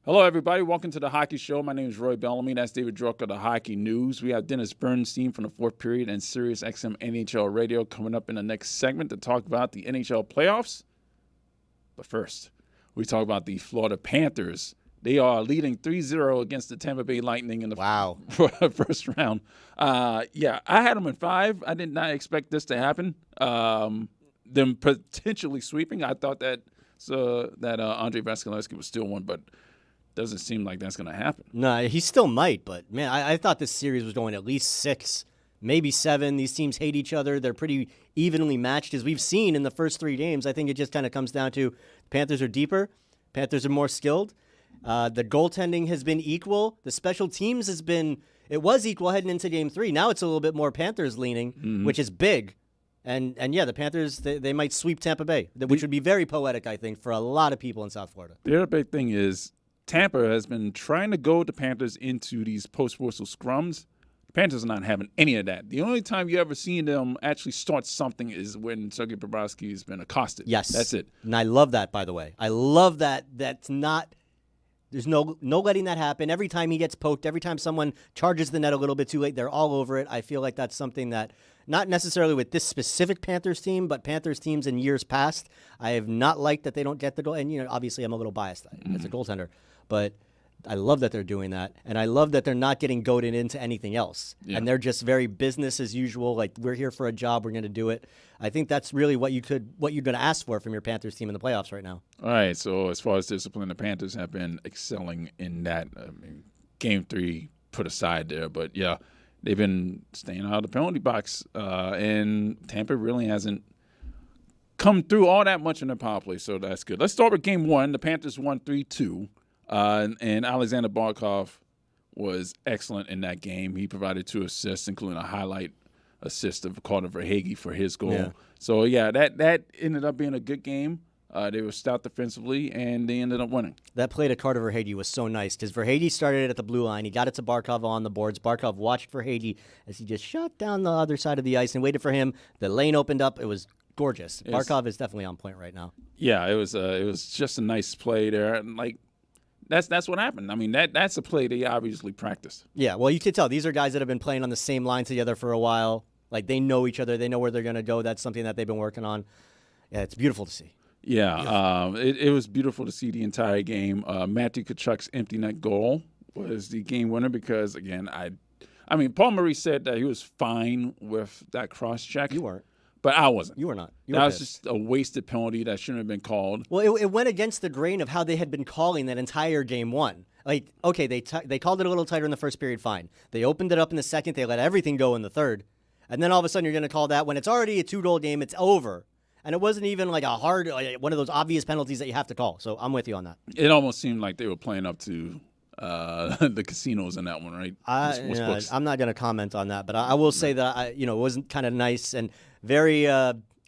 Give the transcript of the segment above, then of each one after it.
Hello, everybody. Welcome to the Hockey Show. My name is Roy Bellamy. That's David Dwork of the Hockey News. We have Dennis Bernstein from the Fourth Period and Sirius XM NHL Radio coming up in the next segment to talk about the NHL playoffs. But first, we talk about the Florida Panthers. They are leading 3-0 against the Tampa Bay Lightning in the first round. I had them in 5. I did not expect this to happen. Them potentially sweeping. I thought that Andrei Vasilevskiy was still one, but doesn't seem like that's going to happen. No, he still might, but, man, I thought this series was going at least 6, maybe 7. These teams hate each other. They're pretty evenly matched, as we've seen in the first 3 games. I think it just kind of comes down to Panthers are deeper. Panthers are more skilled. The goaltending has been equal. The special teams it was equal heading into Game 3. Now it's a little bit more Panthers leaning, which is big. And the Panthers, they might sweep Tampa Bay, which would be very poetic, I think, for a lot of people in South Florida. The other big thing is Tampa has been trying to goad the Panthers into these post-whistle scrums. The Panthers are not having any of that. The only time you ever seen them actually start something is when Sergei Bobrovsky has been accosted. Yes. That's it. And I love that, by the way. I love that. There's no letting that happen. Every time he gets poked, every time someone charges the net a little bit too late, they're all over it. I feel like that's something that, not necessarily with this specific Panthers team, but Panthers teams in years past, I have not liked that they don't get the goal. And, obviously I'm a little biased as a goaltender, but I love that they're doing that. And I love that they're not getting goaded into anything else. Yeah. And they're just very business as usual. Like, we're here for a job. We're going to do it. I think that's really what you're going to ask for from your Panthers team in the playoffs right now. All right. So as far as discipline, the Panthers have been excelling in that. Game 3 put aside there, but yeah, they've been staying out of the penalty box. And Tampa really hasn't come through all that much in the power play. So that's good. Let's start with Game 1. The Panthers won 3-2. And Alexander Barkov was excellent in that game. He provided 2 assists, including a highlight assist of Carter Verhaeghe for his goal. Yeah. So, that ended up being a good game. They were stout defensively, and they ended up winning. That play to Carter Verhaeghe was so nice because Verhaeghe started it at the blue line. He got it to Barkov on the boards. Barkov watched Verhaeghe as he just shot down the other side of the ice and waited for him. The lane opened up. It was gorgeous. Barkov is definitely on point right now. Yeah, it was just a nice play there. And, that's what happened. I mean, that's a play they obviously practiced. Yeah, well, you could tell. These are guys that have been playing on the same line together for a while. Like, they know each other. They know where they're going to go. That's something that they've been working on. Yeah, it's beautiful to see. Yeah, it was beautiful to see the entire game. Matthew Tkachuk's empty net goal was the game winner because, again, Paul Maurice said that he was fine with that cross-check. You weren't. But I wasn't. You were not. That was just a wasted penalty that shouldn't have been called. Well, it went against the grain of how they had been calling that entire Game 1. Like, okay, they called it a little tighter in the first period, fine. They opened it up in the second. They let everything go in the third. And then all of a sudden you're going to call that when it's already a 2-goal game, it's over. And it wasn't even like one of those obvious penalties that you have to call. So I'm with you on that. It almost seemed like they were playing up to the casinos in that one, right? I'm not going to comment on that, but I will say that it wasn't kind of nice and very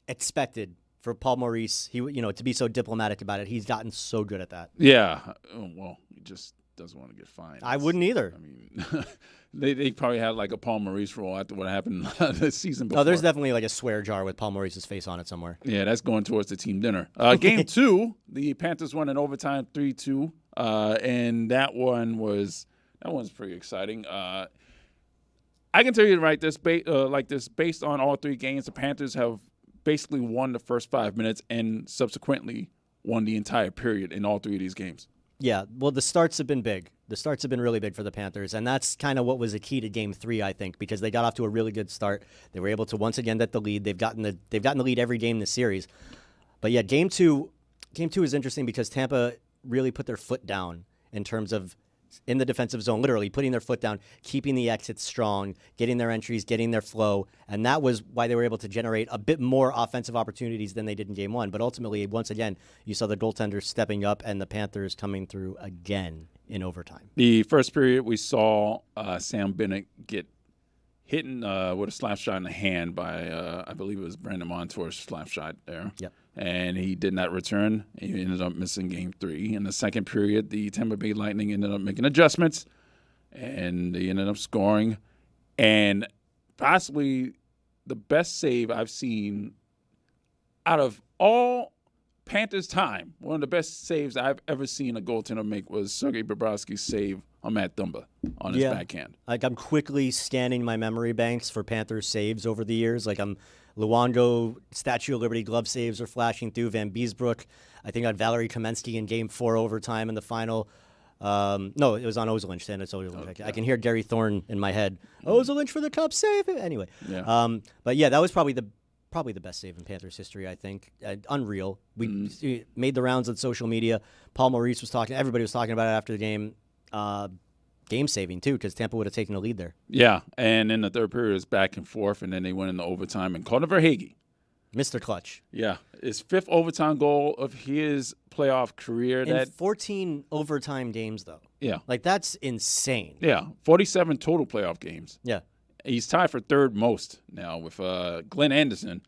expected for Paul Maurice. He to be so diplomatic about it. He's gotten so good at that. Yeah, well, he just doesn't want to get fined. I wouldn't either. I mean, they probably had like a Paul Maurice rule after what happened this season before. No, there's definitely like a swear jar with Paul Maurice's face on it somewhere. Yeah, that's going towards the team dinner. Game 2, the Panthers won in overtime 3-2, and that one's pretty exciting. I can tell you based on all 3 games, the Panthers have basically won the first 5 minutes and subsequently won the entire period in all 3 of these games. Yeah, well, the starts have been big. The starts have been really big for the Panthers, and that's kind of what was a key to Game 3, I think, because they got off to a really good start. They were able to once again get the lead. They've gotten the lead every game this series. But yeah, Game 2 is interesting because Tampa really put their foot down in terms of in the defensive zone, literally putting their foot down, keeping the exits strong, getting their entries, getting their flow. And that was why they were able to generate a bit more offensive opportunities than they did in Game 1. But ultimately, once again, you saw the goaltenders stepping up and the Panthers coming through again in overtime. The first period, we saw Sam Bennett get hit with a slap shot in the hand by, I believe it was Brandon Montour's slap shot there. Yep. And he did not return. He ended up missing Game 3. In the second period, the Tampa Bay Lightning ended up making adjustments, and they ended up scoring. And possibly the best save I've seen out of all Panthers time, one of the best saves I've ever seen a goaltender make was Sergei Bobrovsky's save on Matt Dumba on his backhand. Like, I'm quickly scanning my memory banks for Panthers saves over the years. Like, Luongo Statue of Liberty glove saves are flashing through. Van Beesbrook, I think, on Valerie Kamensky in Game 4 overtime in the final. No, it was on Ozolinch. Okay. I can hear Gary Thorne in my head. Ozolinch for the cup save. Anyway. Yeah. But yeah, that was probably the best save in Panthers history, I think. Unreal. We made the rounds on social media. Paul Maurice was talking. Everybody was talking about it after the game. Game saving, too, because Tampa would have taken the lead there. Yeah, and in the third period, it was back and forth, and then they went into overtime. And Connor Verhaeghe. Mr. Clutch. Yeah, his 5th overtime goal of his playoff career. In 14 overtime games, though. Yeah. Like, that's insane. Yeah, 47 total playoff games. Yeah. He's tied for 3rd most now with Glenn Anderson.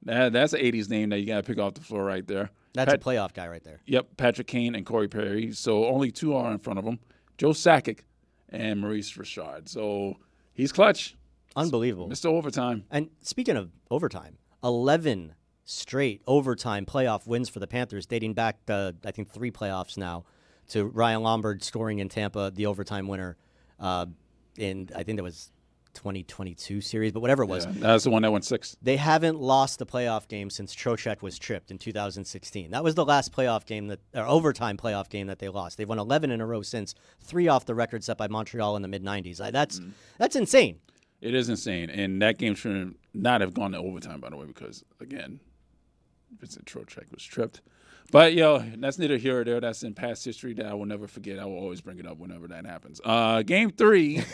That's an 80s name that you got to pick off the floor right there. That's a playoff guy right there. Yep, Patrick Kane and Corey Perry. So only 2 are in front of him. Joe Sakic and Maurice Richard. So he's clutch. Unbelievable. Mr. Overtime. And speaking of overtime, 11 straight overtime playoff wins for the Panthers, dating back to, I think, 3 playoffs now, to Ryan Lombard scoring in Tampa, the overtime winner in, I think that was 2022 series, but whatever it was. Yeah, that's the one that went 6. They haven't lost a playoff game since Trocheck was tripped in 2016. That was the last playoff game or overtime playoff game that they lost. They've won 11 in a row since, 3 off the record set by Montreal in the mid-90s. That's insane. It is insane, and that game should not have gone to overtime, by the way, because, again, Vincent Trocheck was tripped. But, that's neither here or there. That's in past history that I will never forget. I will always bring it up whenever that happens. Game 3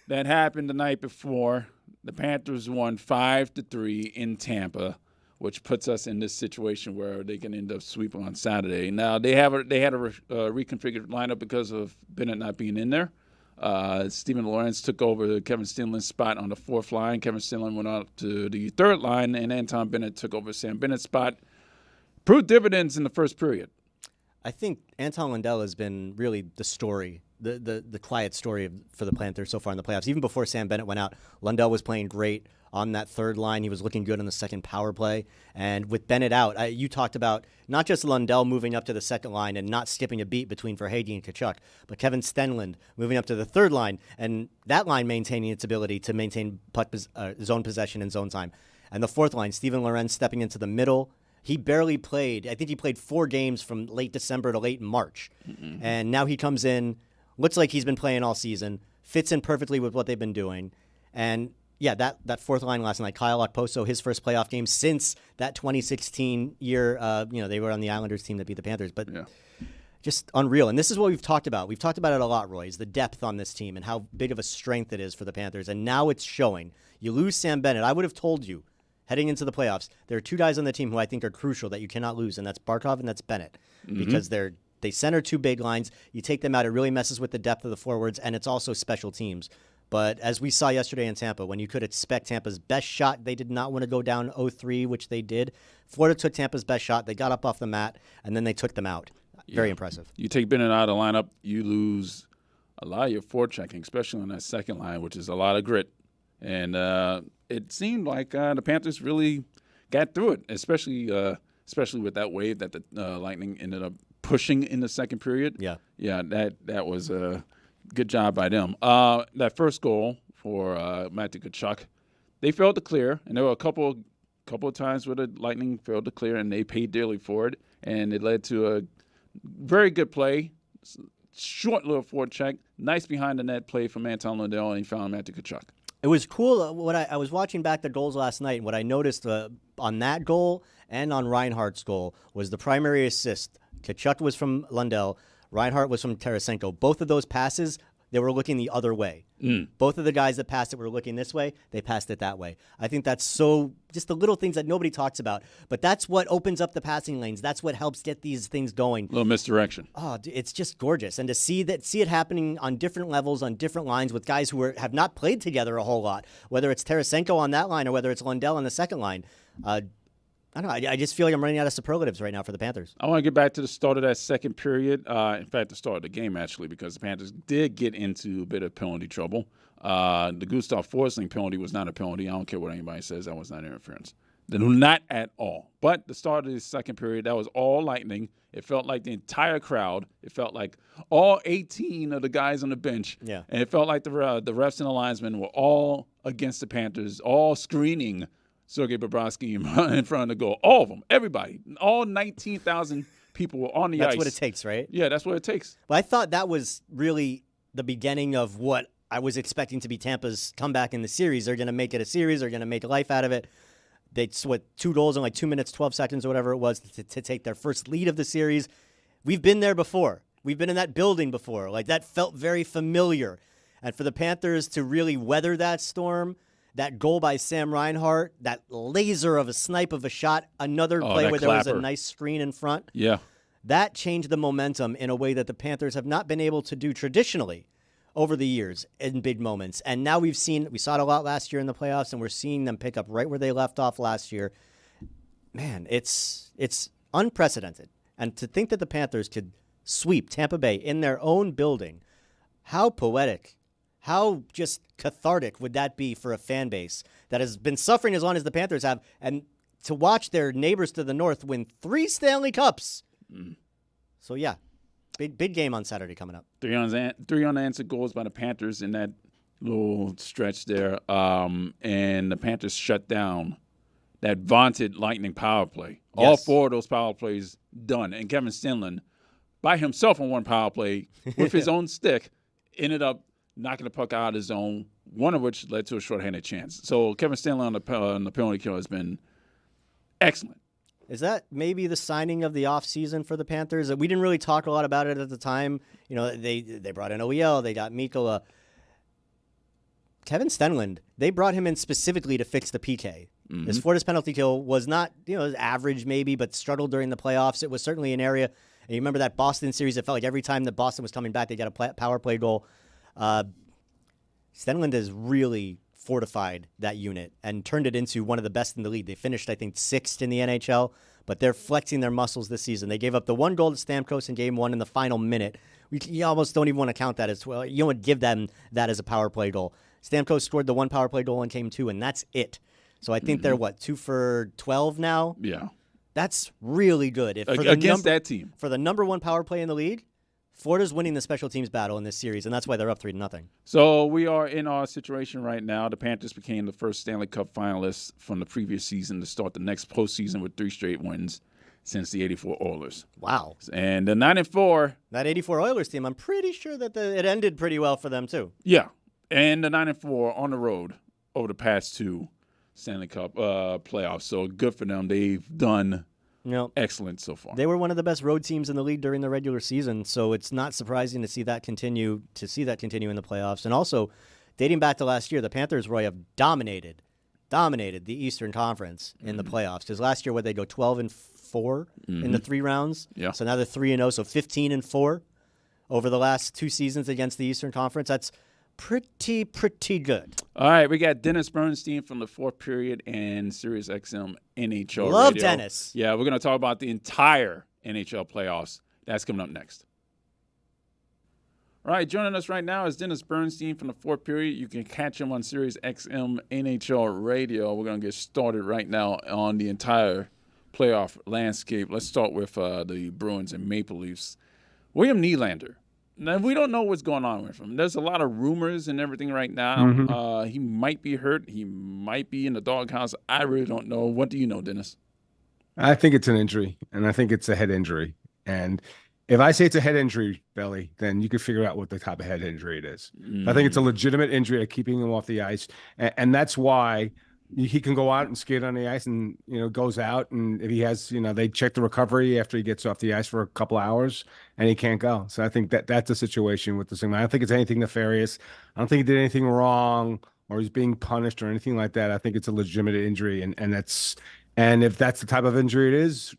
that happened the night before. The Panthers won 5-3 in Tampa, which puts us in this situation where they can end up sweeping on Saturday. Now, they had a reconfigured lineup because of Bennett not being in there. Steven Lawrence took over Kevin Stenlin's spot on the 4th line. Kevin Stenlin went out to the 3rd line, and Anton Bennett took over Sam Bennett's spot. Proved dividends in the first period. I think Anton Lundell has been really the story, the quiet story for the Panthers so far in the playoffs. Even before Sam Bennett went out, Lundell was playing great on that 3rd line. He was looking good on the 2nd power play. And with Bennett out, you talked about not just Lundell moving up to the 2nd line and not skipping a beat between Verhaeghe and Tkachuk, but Kevin Stenlund moving up to the 3rd line, and that line maintaining its ability to maintain zone possession and zone time. And the 4th line, Steven Lorentz stepping into the middle. He barely played. I think he played 4 games from late December to late March. Mm-hmm. And now he comes in, looks like he's been playing all season, fits in perfectly with what they've been doing. And yeah, that 4th line last night, Kyle Okposo, his first playoff game since that 2016 year. They were on the Islanders team that beat the Panthers. But just unreal. And this is what we've talked about. We've talked about it a lot, Roy, is the depth on this team and how big of a strength it is for the Panthers. And now it's showing. You lose Sam Bennett. I would have told you, heading into the playoffs, there are 2 guys on the team who I think are crucial that you cannot lose, and that's Barkov and that's Bennett, because they center 2 big lines. You take them out, it really messes with the depth of the forwards, and it's also special teams. But as we saw yesterday in Tampa, when you could expect Tampa's best shot, they did not want to go down 0-3, which they did. Florida took Tampa's best shot. They got up off the mat, and then they took them out. Very impressive. You take Bennett out of the lineup, you lose a lot of your forechecking, especially on that 2nd line, which is a lot of grit. And it seemed like the Panthers really got through it, especially with that wave that the Lightning ended up pushing in the 2nd period. Yeah, that was a good job by them. That first goal for Matthew Tkachuk, they failed to clear, and there were a couple of times where the Lightning failed to clear, and they paid dearly for it. And it led to a very good play, short little forecheck, nice behind the net play from Anton Lundell, and he found Matthew Tkachuk. It was cool. What I was watching back the goals last night, and what I noticed on that goal and on Reinhardt's goal was the primary assist. Tkachuk was from Lundell. Reinhardt was from Tarasenko. Both of those passes, they were looking the other way. Both of the guys that passed it were looking this way. They passed it that way. I think that's just the little things that nobody talks about. But that's what opens up the passing lanes. That's what helps get these things going. A little misdirection. Oh, it's just gorgeous. And to see it happening on different levels, on different lines with guys who have not played together a whole lot, whether it's Tarasenko on that line or whether it's Lundell on the 2nd line. I don't know. I just feel like I'm running out of superlatives right now for the Panthers. I want to get back to the start of that 2nd period. In fact, the start of the game, actually, because the Panthers did get into a bit of penalty trouble. The Gustav Forsling penalty was not a penalty. I don't care what anybody says. That was not interference. Not at all. But the start of the second period, that was all lightning. It felt like the entire crowd. It felt like all 18 of the guys on the bench. Yeah. And it felt like the refs and the linesmen were all against the Panthers, all screening Sergei Bobrovsky in front of the goal. All of them. Everybody. All 19,000 people were on the ice. That's what it takes, right? Yeah, that's what it takes. But I thought that was really the beginning of what I was expecting to be Tampa's comeback in the series. They're going to make it a series. They're going to make a life out of it. They sweat 2 goals in like 2 minutes, 12 seconds, or whatever it was, to take their first lead of the series. We've been there before. We've been in that building before. Like, that felt very familiar. And for the Panthers to really weather that storm, that goal by Sam Reinhart, that laser of a snipe of a shot, another play where there was a nice screen in front. Yeah. That changed the momentum in a way that the Panthers have not been able to do traditionally over the years in big moments. And now we saw it a lot last year in the playoffs, and we're seeing them pick up right where they left off last year. Man, it's unprecedented. And to think that the Panthers could sweep Tampa Bay in their own building, how poetic, how just cathartic would that be for a fan base that has been suffering as long as the Panthers have, and to watch their neighbors to the north win 3 Stanley Cups. So, yeah, big game on Saturday coming up. 3 unanswered goals by the Panthers in that little stretch there. And the Panthers shut down that vaunted Lightning power play. Yes. All 4 of those power plays done. And Kevin Stenlund, by himself on one power play with his own stick, ended up knocking the puck out of his zone, one of which led to a shorthanded chance. So Kevin Stenlund on the penalty kill has been excellent. Is that maybe the signing of the offseason for the Panthers? We didn't really talk a lot about it at the time. You know, they brought in OEL. They got Mikkola. Kevin Stenlund, they brought him in specifically to fix the PK. Mm-hmm. His Florida's penalty kill was not, average maybe, but struggled during the playoffs. It was certainly an area. And you remember that Boston series, it felt like every time that Boston was coming back, they got a power play goal. Stenlund has really fortified that unit and turned it into one of the best in the league. They finished, I think, 6th in the NHL, but they're flexing their muscles this season. They gave up the 1 goal to Stamkos in Game 1 in the final minute. You almost don't even want to count that as well. You don't give them that as a power play goal. Stamkos scored the 1 power play goal in Game 2, and that's it. So I think they're, 2 for 12 now? Yeah. That's really good. Against that team. For the number 1 power play in the league, Florida's winning the special teams battle in this series, and that's why they're up 3-0. So we are in our situation right now. The Panthers became the first Stanley Cup finalists from the previous season to start the next postseason with 3 straight wins since the '84 Oilers. Wow. And the 9-4. That '84 Oilers team, I'm pretty sure that it ended pretty well for them, too. Yeah. And the 9-4 on the road over the past 2 Stanley Cup playoffs. So good for them. They've done excellent so far. They were one of the best road teams in the league during the regular season, so it's not surprising to see that continue in the playoffs. And also, dating back to last year, the Panthers, Roy, have dominated the Eastern Conference in the playoffs. Because last year, they go 12-4 in the 3 rounds. Yeah. So now they're 3-0, so 15-4 over the last 2 seasons against the Eastern Conference. That's pretty good. All right, we got Dennis Bernstein from the 4th period and Sirius XM NHL Love Radio. Dennis. Yeah, we're going to talk about the entire NHL playoffs. That's coming up next. All right, joining us right now is Dennis Bernstein from the 4th period. You can catch him on Sirius XM NHL Radio. We're going to get started right now on the entire playoff landscape. Let's start with the Bruins and Maple Leafs. William Nylander. Now, we don't know what's going on with him. There's a lot of rumors and everything right now. He might be hurt. He might be in the doghouse. I really don't know. What do you know, Dennis? I think it's an injury, and I think it's a head injury. And if I say it's a head injury, Belly, then you can figure out what the type of head injury it is. I think it's a legitimate injury at keeping him off the ice, and that's why he can go out and skate on the ice and, goes out. And if he has, they check the recovery after he gets off the ice for a couple hours and he can't go. So I think that's a situation with this thing. I don't think it's anything nefarious. I don't think he did anything wrong or he's being punished or anything like that. I think it's a legitimate injury. And if that's the type of injury it is,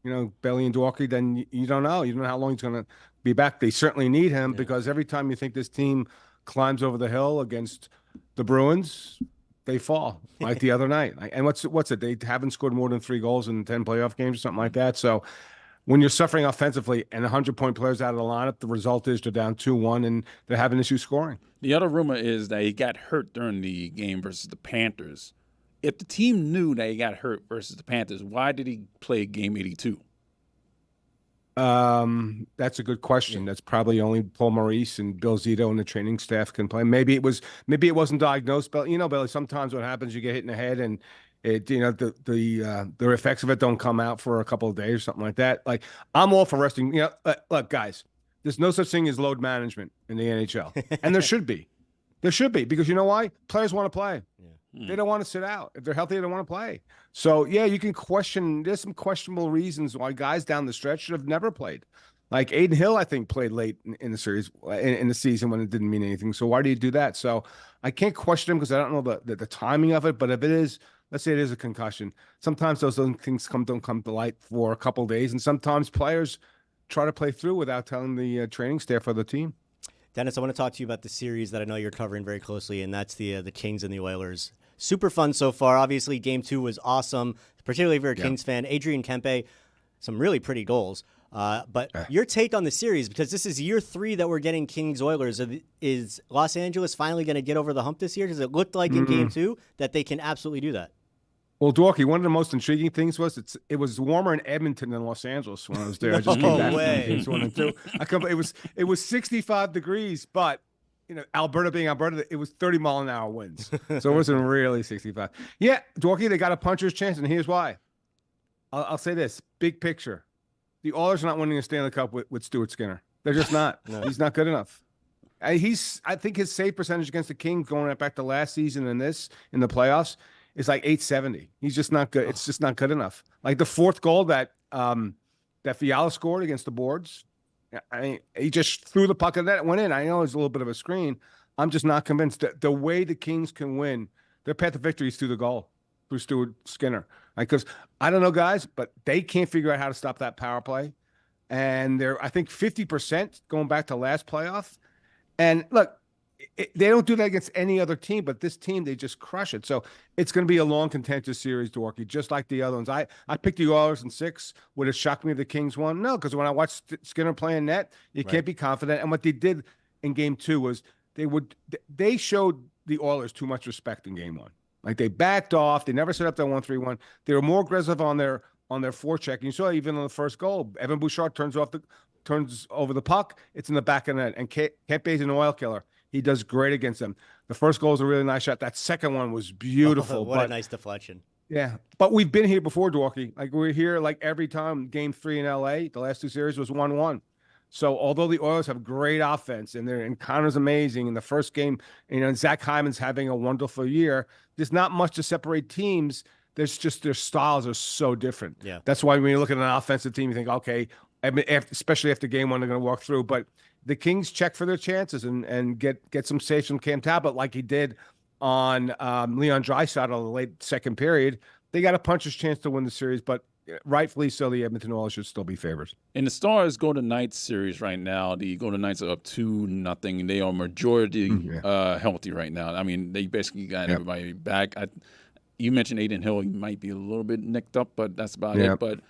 Belly and Dwork, then you don't know. You don't know how long he's going to be back. They certainly need him because every time you think this team climbs over the hill against the Bruins, they fall like the other night. And what's it? They haven't scored more than 3 goals in 10 playoff games or something like that. So when you're suffering offensively and 100-point players out of the lineup, the result is they're down 2-1 and they're having issues scoring. The other rumor is that he got hurt during the game versus the Panthers if the team knew that he got hurt versus the Panthers, why did he play Game 82? That's a good question. That's probably only Paul Maurice and Bill Zito and the training staff can play. Maybe it wasn't diagnosed, but Billy, sometimes what happens, you get hit in the head and the effects of it don't come out for a couple of days or something like that. Like, I'm all for resting. Look, guys, there's no such thing as load management in the NHL, and there should be. There should be, because you know why? Players want to play. They don't want to sit out. If they're healthy, they don't want to play. So, yeah, you can question. There's some questionable reasons why guys down the stretch should have never played. Like Aiden Hill, I think, played late in the series, in the season, when it didn't mean anything. So why do you do that? So I can't question him because I don't know the timing of it. But if it is, let's say it is a concussion, sometimes those things don't come to light for a couple of days. And sometimes players try to play through without telling the training staff of the team. Dennis, I want to talk to you about the series that I know you're covering very closely, and that's the Kings and the Oilers. Super fun so far. Obviously, Game 2 was awesome, particularly if you're a Kings fan. Adrian Kempe, some really pretty goals. But your take on the series, because this is year 3 that we're getting Kings-Oilers. Is Los Angeles finally going to get over the hump this year? Because it looked like in Game 2 that they can absolutely do that. Well, Dworky, one of the most intriguing things was it was warmer in Edmonton than Los Angeles when I was there. I just came back from Games 1 and 2. It was 65 degrees, but Alberta being Alberta, it was 30-mile-an-hour winds, so it wasn't really 65. Yeah, Dworky, they got a puncher's chance, and here's why. I'll say this: big picture, the Oilers are not winning a Stanley Cup with Stuart Skinner. They're just not. No. He's not good enough. I think his save percentage against the Kings going back to last season and in the playoffs. It's like 870. He's just not good. It's just not good enough. Like the fourth goal that Fiala scored against the Boards, I mean, he just threw the puck and that went in. I know it's a little bit of a screen. I'm just not convinced that the way the Kings can win, their path to victory is through the goal, through Stuart Skinner. Because I don't know, guys, but they can't figure out how to stop that power play. And they're, I think, 50% going back to last playoff. And look, they don't do that against any other team, but this team, they just crush it. So it's going to be a long, contentious series, Dworky, just like the other ones. I picked the Oilers in 6. Would it shock me if the Kings won? No, because when I watched Skinner playing net, you can't be confident. And what they did in Game 2 was they showed the Oilers too much respect in Game 1. Like, they backed off. They never set up their 1-3-1. They were more aggressive on their forecheck. And you saw even on the first goal, Evan Bouchard turns over the puck. It's in the back of the net. And Kempe's an oil killer. He does great against them. The first goal was a really nice shot. That second one was beautiful. What a nice deflection. Yeah. But we've been here before, Dworky. Like, we're here like every time. Game 3 in LA, the last 2 series was 1-1. So although the Oilers have great offense and Connor's amazing in the first game, and Zach Hyman's having a wonderful year, there's not much to separate teams. There's just their styles are so different. Yeah. That's why when you look at an offensive team, you think, okay, especially after Game 1, they're going to walk through. But the Kings check for their chances and get some saves from Cam Talbot like he did on Leon Draisaitl in the late second period. They got a puncher's chance to win the series, but rightfully so, the Edmonton Oilers should still be favorites. In the Stars Golden Knights series right now, the Golden Knights are up 2-0. They are majority healthy right now. I mean, they basically got everybody back. You mentioned Aiden Hill. He might be a little bit nicked up, but that's about it. But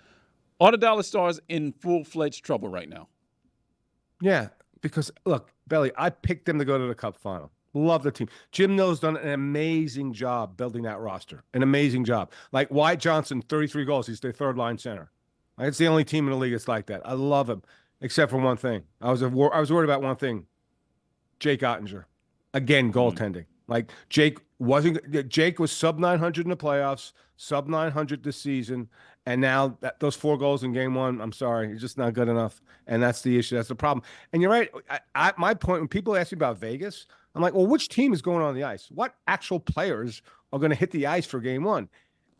are the Dallas Stars in full-fledged trouble right now? Yeah, because, look, Belly, I picked them to go to the Cup final. Love the team. Jim No's done an amazing job building that roster. An amazing job. Like Wyatt Johnson, 33 goals. He's their third-line center. Like, it's the only team in the league that's like that. I love him, except for one thing. I was worried about one thing. Jake Ottinger. Again, goaltending. Like, Jake was sub 900 in the playoffs, sub 900 this season, and now those 4 goals in Game 1, I'm sorry, it's just not good enough, and that's the issue. That's the problem. And you're right. My point, when people ask me about Vegas, I'm like, well, which team is going on the ice? What actual players are going to hit the ice for Game 1?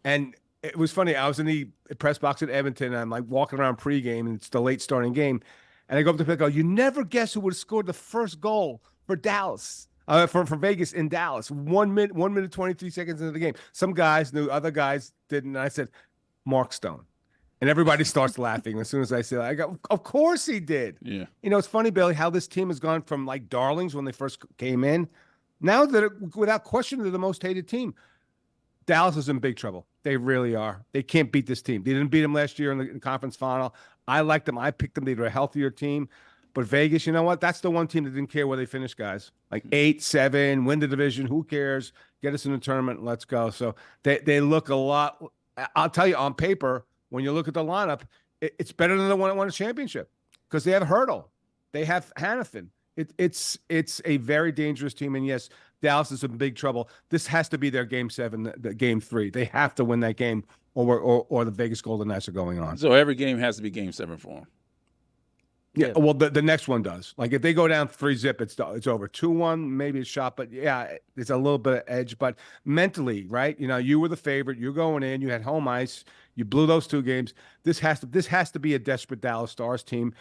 And it was funny. I was in the press box at Edmonton, and I'm like walking around pregame, and it's the late starting game, and I go up to the go, you never guess who would have scored the first goal for Dallas. For Vegas in Dallas, 1 minute, 23 seconds into the game. Some guys knew, other guys didn't. And I said, Mark Stone. And everybody starts laughing as soon as I say that. I go, of course he did. Yeah. It's funny, Billy, how this team has gone from like darlings when they first came in. Now that, without question, they're the most hated team. Dallas is in big trouble. They really are. They can't beat this team. They didn't beat them last year in the conference final. I liked them. I picked them. They were a healthier team. But Vegas, you know what? That's the one team that didn't care where they finished, guys. Like 8-7, win the division. Who cares? Get us in the tournament. Let's go. So they look a lot. I'll tell you, on paper, when you look at the lineup, it's better than the one that won a championship because they have Hurdle. They have Hannafin. It's a very dangerous team. And yes, Dallas is in big trouble. This has to be their game 7, the game 3. They have to win that game or the Vegas Golden Knights are going on. So every game has to be game 7 for them. Yeah, well, the next one does. Like if they go down 3-0, it's over. 2-1, maybe a shot, but yeah, it's a little bit of edge. But mentally, right? You know, you were the favorite. You're going in. You had home ice. You blew those 2 games. This has to be a desperate Dallas Stars team,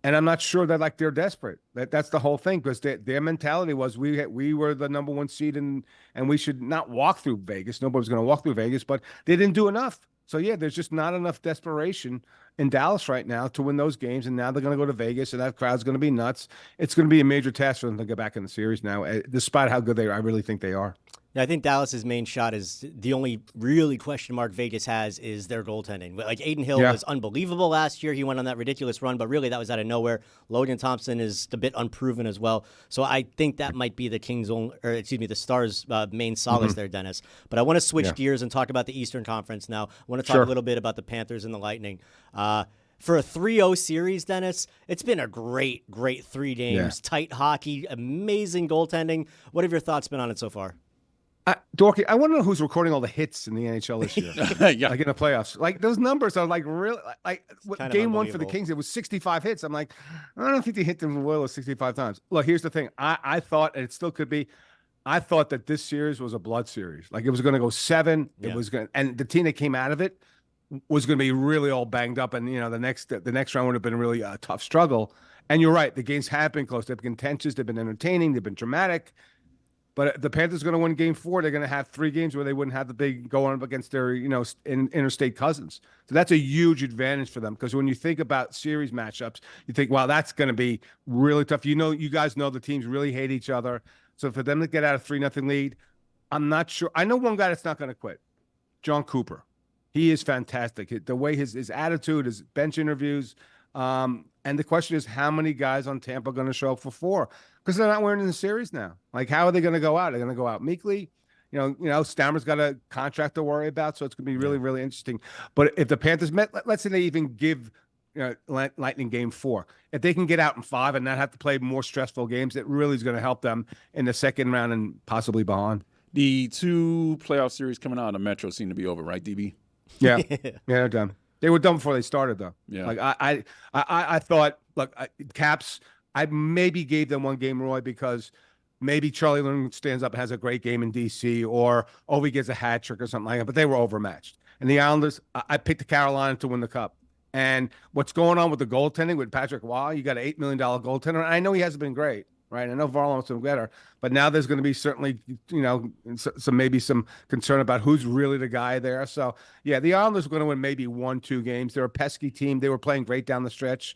and I'm not sure that they're desperate. That's the whole thing because their mentality was we were the number 1 seed and we should not walk through Vegas. Nobody was going to walk through Vegas, but they didn't do enough. So, yeah, there's just not enough desperation in Dallas right now to win those games, and now they're going to go to Vegas, and that crowd's going to be nuts. It's going to be a major task for them to get back in the series now, despite how good they are. I really think they are. Yeah, I think Dallas's main shot is the only really question mark Vegas has is their goaltending. Like Aiden Hill was unbelievable last year. He went on that ridiculous run, but really that was out of nowhere. Logan Thompson is a bit unproven as well. So I think that might be the the Stars' main solace there, Dennis. But I want to switch gears and talk about the Eastern Conference now. I want to talk a little bit about the Panthers and the Lightning. For a 3-0 series, Dennis, it's been a great 3 games. Tight hockey, amazing goaltending. What have your thoughts been on it so far? Dwork, I want to know who's recording all the hits in the NHL this year. Like in the playoffs. Like those numbers are like really game 1 for the Kings, it was 65 hits. I'm like, I don't think they hit the Oilers 65 times. Look, here's the thing. I thought, and it still could be, I thought that this series was a blood series. Like it was going to go 7. It was going, and the team that came out of it was going to be really all banged up, and you know the next round would have been really a tough struggle. And you're right, the games have been close. They've been contentious. They've been entertaining. They've been dramatic. But the Panthers are going to win game 4. They're going to have 3 games where they wouldn't have the big going up against their, interstate cousins. So that's a huge advantage for them because when you think about series matchups, you think, wow, that's going to be really tough. You guys know the teams really hate each other. So for them to get out of 3-0 lead, I'm not sure. I know one guy that's not going to quit, John Cooper. He is fantastic. The way his attitude, his bench interviews, and the question is, how many guys on Tampa are going to show up for 4? Because they're not winning the series now. Like, how are they going to go out? They're going to go out meekly. Stammer's got a contract to worry about, so it's going to be really, really interesting. But if the Panthers let's say they even give Lightning game 4, if they can get out in 5 and not have to play more stressful games, it really is going to help them in the second round and possibly beyond. The 2 playoff series coming out of the Metro seem to be over, right, DB? Yeah, they're done. They were done before they started, though. Yeah, like I thought. Look, Caps. I maybe gave them 1 game, Roy, because maybe Charlie Lindgren stands up and has a great game in D.C. or Ovi gets a hat trick or something like that. But they were overmatched. And the Islanders, I picked the Carolina to win the Cup. And what's going on with the goaltending with Patrick Waugh? You got an $8 million goaltender. I know he hasn't been great. Right, I know Varlam's been better, but now there's going to be certainly, some concern about who's really the guy there. So, yeah, the Islanders are going to win maybe 1-2 games. They're a pesky team. They were playing great down the stretch.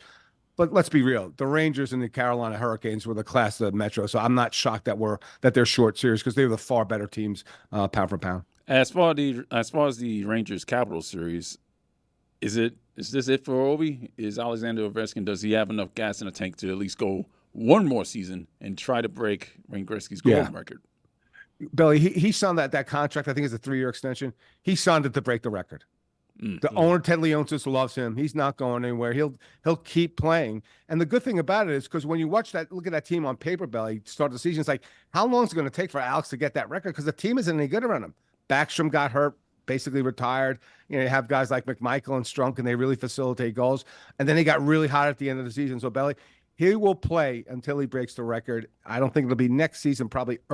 But let's be real. The Rangers and the Carolina Hurricanes were the class of the Metro, so I'm not shocked that they're short series because they were the far better teams pound for pound. As far as the Rangers Capital series, is this it for Ovi? Is Alexander Ovechkin, does he have enough gas in the tank to at least go one more season and try to break Wayne Gretzky's goal record? Billy, he signed that contract. I think it's a 3-year extension. He signed it to break the record. The owner, Ted Leonsis, loves him. He's not going anywhere. He'll keep playing. And the good thing about it is because when you look at that team on paper, Billy, start the season, it's like, how long is it going to take for Alex to get that record? Because the team isn't any good around him. Backstrom got hurt, basically retired. You have guys like McMichael and Strunk, and they really facilitate goals. And then he got really hot at the end of the season. So, Billy, he will play until he breaks the record. I don't think it'll be next season, probably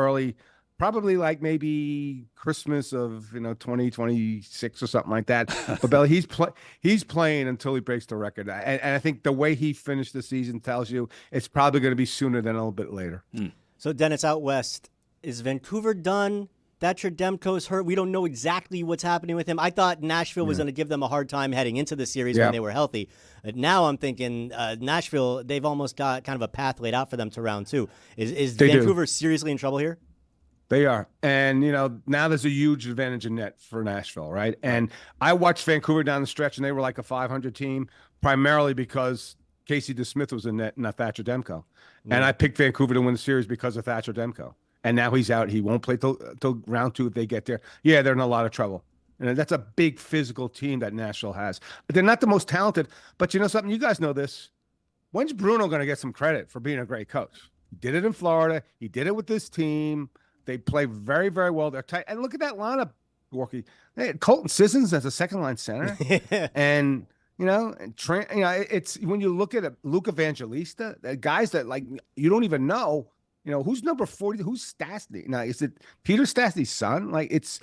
like maybe Christmas of 2026 or something like that. But Belly, he's playing until he breaks the record. And I think the way he finished the season tells you it's probably going to be sooner than a little bit later. So Dennis, out west, is Vancouver done? Thatcher Demko's hurt. We don't know exactly what's happening with him. I thought Nashville was going to give them a hard time heading into the series when they were healthy. But now I'm thinking Nashville, they've almost got kind of a path laid out for them to round 2. Is Vancouver seriously in trouble here? They are. And, now there's a huge advantage in net for Nashville, right? And I watched Vancouver down the stretch, and they were like a 500 team, primarily because Casey DeSmith was in net, not Thatcher Demko. And I picked Vancouver to win the series because of Thatcher Demko. And now he's out. He won't play till round 2 if they get there. Yeah, they're in a lot of trouble. And that's a big physical team that Nashville has. They're not the most talented, but you know something? You guys know this. When's Bruno going to get some credit for being a great coach? He did it in Florida. He did it with this team. They play very, very well. They're tight. And look at that lineup, Dworky. They had Colton Sissons as a second-line center. And, it's when you look at Luke Evangelista, guys that, like, you don't even know, who's number 40? Who's Stastny? Now, is it Peter Stastny's son? Like, it's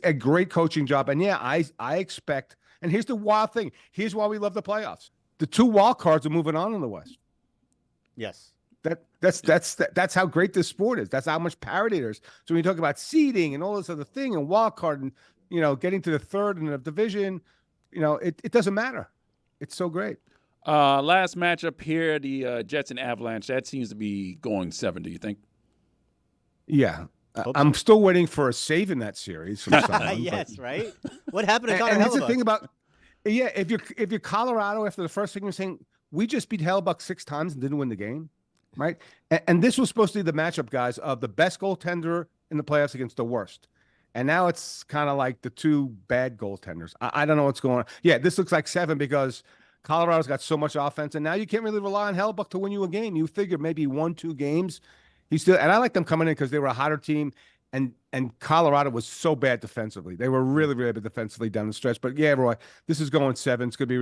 a great coaching job. And, yeah, I expect – and here's the wild thing. Here's why we love the playoffs. The 2 wild cards are moving on in the West. Yes. That's how great this sport is. That's how much parity there is. So when you talk about seeding and all this other thing and wild card and getting to the third in the division, it doesn't matter. It's so great. Last matchup here, the Jets and Avalanche. That seems to be going 7. Do you think? Yeah, I'm still waiting for a save in that series from someone. Yes, right. What happened to Connor and that's Hellebuyck? the thing about if you're Colorado after the first thing you're saying we just beat Hellebuyck 6 times and didn't win the game. Right. And this was supposed to be the matchup, guys, of the best goaltender in the playoffs against the worst. And now it's kind of like the 2 bad goaltenders. I don't know what's going on. Yeah, this looks like 7 because Colorado's got so much offense. And now you can't really rely on Hellebuyck to win you a game. You figure maybe 1-2 games. And I like them coming in because they were a hotter team. And Colorado was so bad defensively. They were really, really bad defensively down the stretch. But yeah, Roy, this is going 7. It's gonna be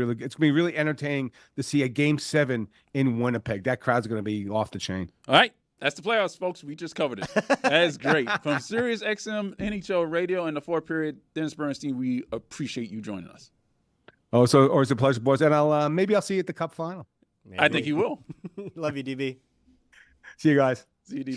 really entertaining to see a game 7 in Winnipeg. That crowd's gonna be off the chain. All right. That's the playoffs, folks. We just covered it. That is great. From Sirius XM NHL Radio in the 4th period, Dennis Bernstein, we appreciate you joining us. Oh, so always a pleasure, boys. And I'll see you at the Cup final. Maybe. I think you will. Love you, DB. See you guys. See you, DB. Cheers.